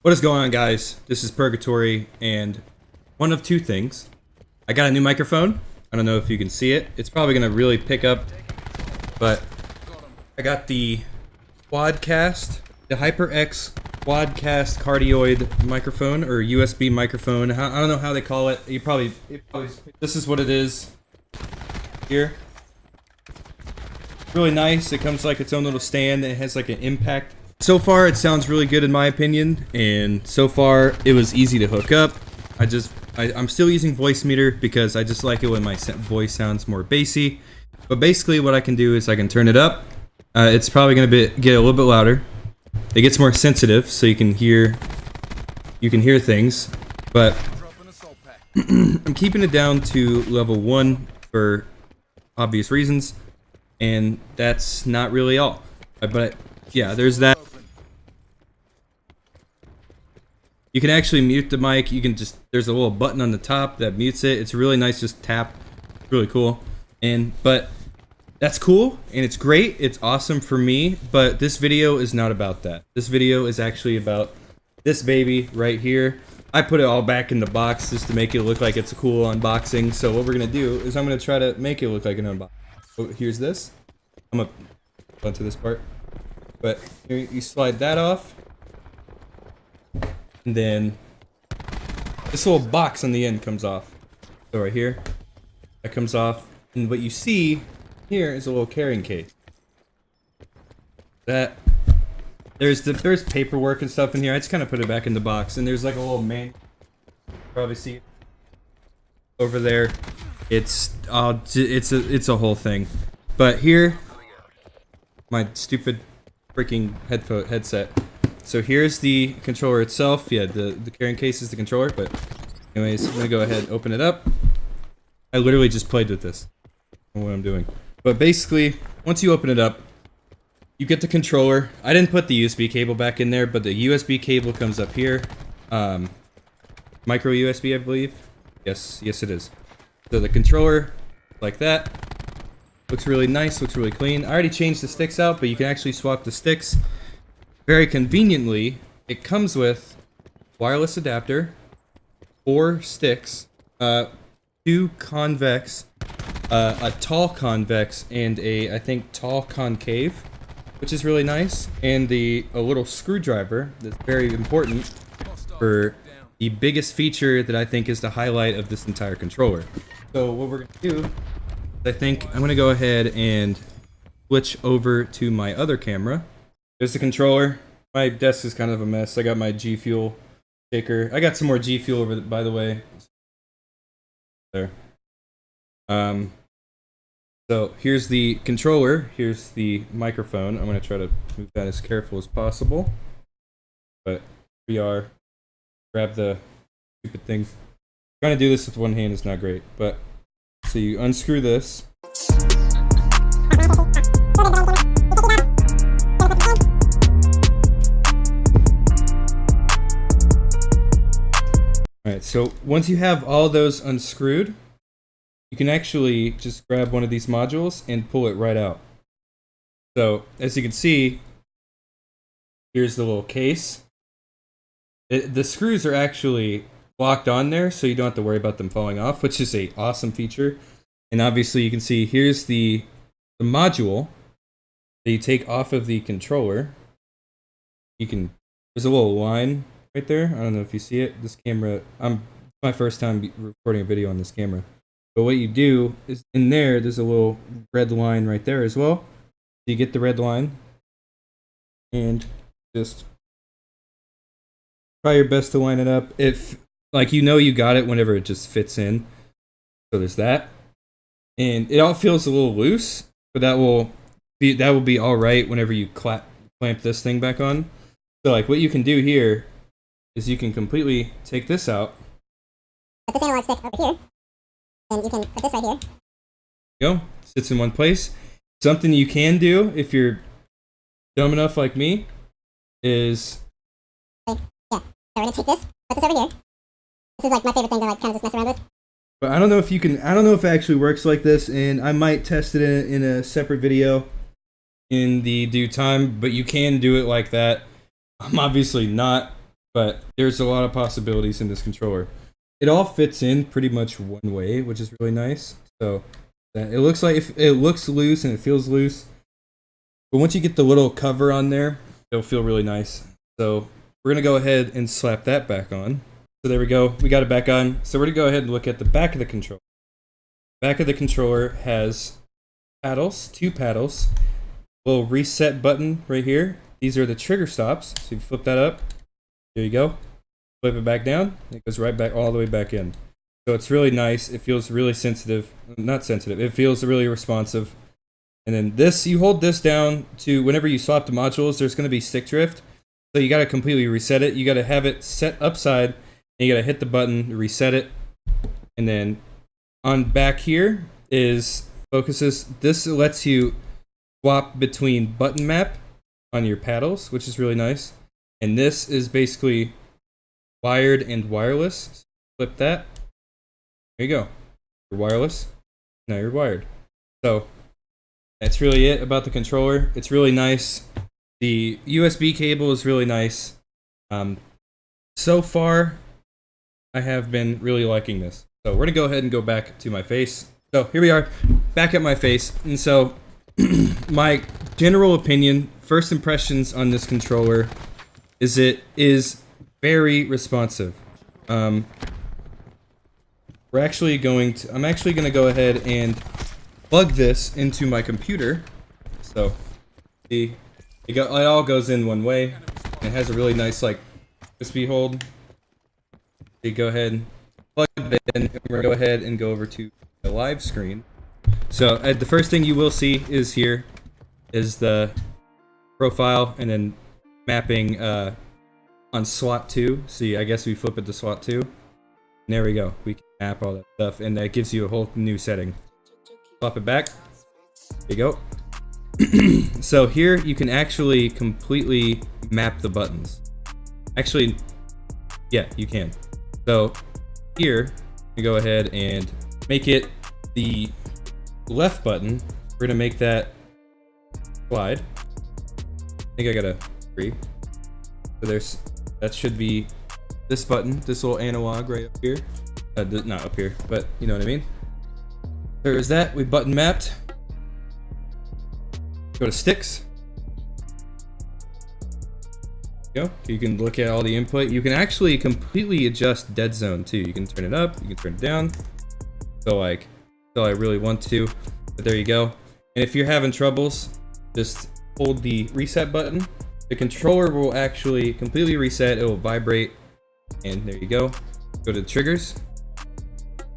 What is going on, guys? This is Purgatory, and one of two things. I got a new microphone. I don't know if you can see it. It's probably going to really pick up, but I got the Quadcast, the HyperX Quadcast cardioid microphone, or USB microphone. I don't know how they call it. This is what it is here. Really nice. It comes like its own little stand, and it has like an impact. So far, it sounds really good in my opinion, and so far it was easy to hook up. I'm still using voice meter because I just like it when my voice sounds more bassy. But basically, what I can do is I can turn it up. It's probably going to get a little bit louder. It gets more sensitive, so you can hear things. But I'm keeping it down to level 1 for obvious reasons, and that's not really all. But yeah, there's that. You can actually mute the mic. You can there's a little button on the top that mutes it. It's really nice, just tap. It's really cool. But that's cool and it's great. It's awesome for me, but this video is not about that. This video is actually about this baby right here. I put it all back in the box just to make it look like it's a cool unboxing. So what we're gonna do is I'm gonna try to make it look like an unboxing. So here's this. I'm gonna go into this part. But you slide that off, and then this little box on the end comes off. So right here, that comes off, and what you see here is a little carrying case. There's paperwork and stuff in here. I just kind of put it back in the box, and there's like a little manual. You probably see it over there. It's a whole thing. But here, my stupid freaking headset. So here's the controller itself. Yeah, the carrying case is the controller, but anyways, I'm gonna go ahead and open it up. I literally just played with this. I don't know what I'm doing. But basically, once you open it up, you get the controller. I didn't put the USB cable back in there, but the USB cable comes up here. Micro USB, I believe. Yes it is. So the controller, like that. Looks really nice, looks really clean. I already changed the sticks out, but you can actually swap the sticks. Very conveniently, it comes with wireless adapter, 4 sticks, 2 convex, a tall convex, and I think tall concave, which is really nice, and a little screwdriver that's very important for the biggest feature that I think is the highlight of this entire controller. So what we're gonna do, I think I'm gonna go ahead and switch over to my other camera. There's the controller. My desk is kind of a mess. I got my G Fuel shaker. I got some more G Fuel over by the way. There. So here's the controller. Here's the microphone. I'm gonna try to move that as careful as possible. But we are. Grab the stupid thing. Trying to do this with one hand is not great, but so you unscrew this. Alright, so once you have all those unscrewed, you can actually just grab one of these modules and pull it right out. So, as you can see, here's the little case. The screws are actually locked on there, so you don't have to worry about them falling off, which is an awesome feature. And obviously you can see here's the module that you take off of the controller. There's a little line right there. I don't know if you see it. This camera, it's my first time recording a video on this camera. But what you do is in there's a little red line right there as well. So you get the red line and just try your best to line it up. If you got it whenever it just fits in. So there's that. And it all feels a little loose, but that will be all right whenever you clamp this thing back on. So like what you can do here is you can completely take this out. Put this analog stick over here, and you can put this right here. There you go. Sits in one place. Something you can do if you're dumb enough like me is yeah. So we're gonna take this, put this over here. This is like my favorite thing to like kind of just mess around with. But I don't know if it actually works like this, and I might test it in a separate video in the due time, but you can do it like that. I'm obviously not but there's a lot of possibilities in this controller. It all fits in pretty much one way, which is really nice. So it looks like it looks loose and it feels loose, but once you get the little cover on there, it'll feel really nice. So we're gonna go ahead and slap that back on. So there we go, we got it back on. So we're gonna go ahead and look at the back of the controller. Back of the controller has paddles, 2 paddles, little reset button right here. These are the trigger stops. So you flip that up, there you go. Flip it back down, it goes right back all the way back in. So it's really nice. It feels really sensitive, not sensitive. It feels really responsive. And then this, you hold this down to whenever you swap the modules, there's going to be stick drift. So you got to completely reset it. You got to have it set upside, and you got to hit the button to reset it. And then on back here is focuses. This lets you swap between button map on your paddles, which is really nice. And this is basically wired and wireless. Flip that. There you go. You're wireless. Now you're wired. So that's really it about the controller. It's really nice. The USB cable is really nice. So far, I have been really liking this. So we're gonna go ahead and go back to my face. So here we are, back at my face. And so my general opinion, first impressions on this controller is it is very responsive. I'm actually going to go ahead and plug this into my computer. So it all goes in one way. It has a really nice like USB hold. You go ahead and plug it in, and we're gonna go ahead and go over to the live screen. So the first thing you will see is here is the profile and then mapping on slot 2. See, I guess we flip it to slot 2. And there we go. We can map all that stuff, and that gives you a whole new setting. Flop it back. There you go. So here you can actually completely map the buttons. Actually, yeah, you can. So here you go ahead and make it the left button. We're gonna make that slide. I think I got a 3. So that should be this button, this little analog right up here. Not up here, but you know what I mean. There's that. We button mapped. Go to sticks. Go. You can look at all the input. You can actually completely adjust dead zone too. You can turn it up. You can turn it down. So I really want to. But there you go. And if you're having troubles, just hold the reset button. The controller will actually completely reset. It will vibrate. And there you go. Go to the triggers.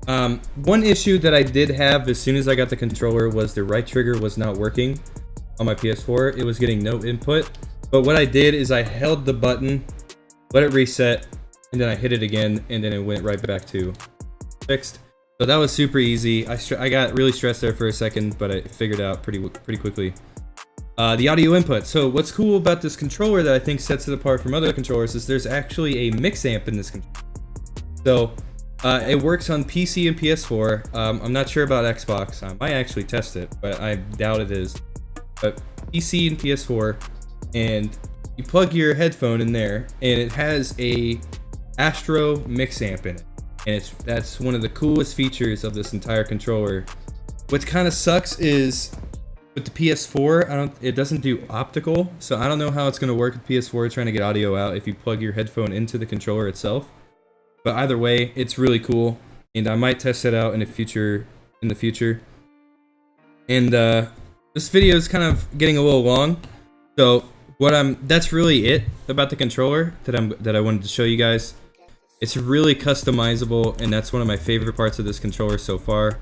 One issue that I did have as soon as I got the controller was the right trigger was not working on my PS4. It was getting no input. But what I did is I held the button, let it reset, and then I hit it again, and then it went right back to fixed. So that was super easy. I got really stressed there for a second, but I figured it out pretty quickly. The audio input. So what's cool about this controller that I think sets it apart from other controllers is there's actually a mix amp in this controller. So it works on PC and PS4. I'm not sure about Xbox. I might actually test it, but I doubt it is. But PC and PS4, and you plug your headphone in there, and it has a Astro mix amp in it, and that's one of the coolest features of this entire controller. What kind of sucks is with the PS4, it doesn't do optical, so I don't know how it's going to work with PS4 trying to get audio out if you plug your headphone into the controller itself. But either way, it's really cool, and I might test it out in the future. And this video is kind of getting a little long, so that's really it about the controller that I wanted to show you guys. It's really customizable, and that's one of my favorite parts of this controller so far,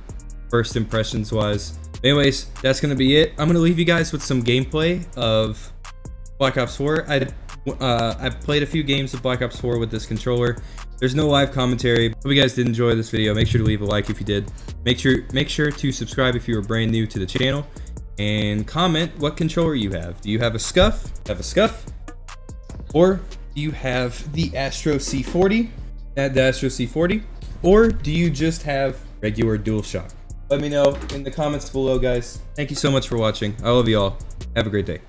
first impressions wise. Anyways, that's gonna be it. I'm gonna leave you guys with some gameplay of Black Ops 4. I played a few games of Black Ops 4 with this controller. There's no live commentary. Hope you guys did enjoy this video. Make sure to leave a like if you did. Make sure to subscribe if you are brand new to the channel, and comment what controller you have. Do you have a Scuff? Or do you have the Astro C40? The Astro C40? Or do you just have regular DualShock? Let me know in the comments below, guys. Thank you so much for watching. I love you all. Have a great day.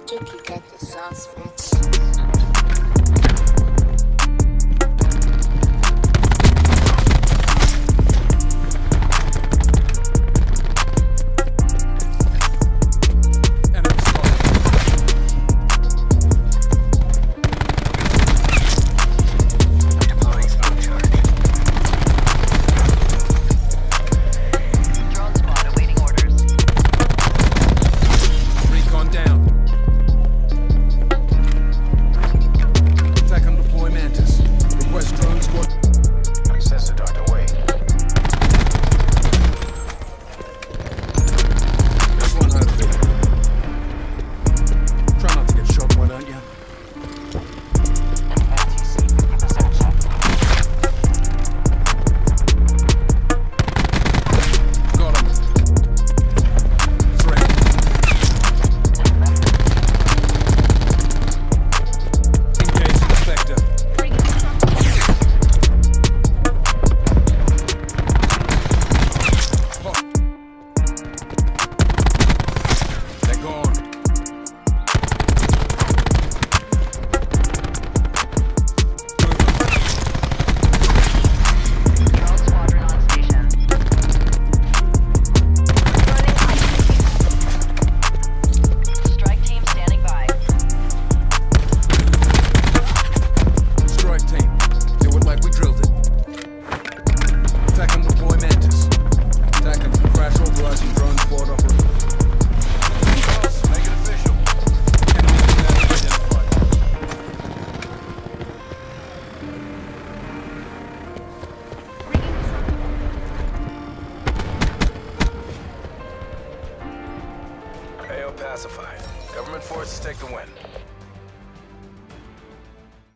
Chuki got the sauce, bitch. Pacified. Government forces take the win.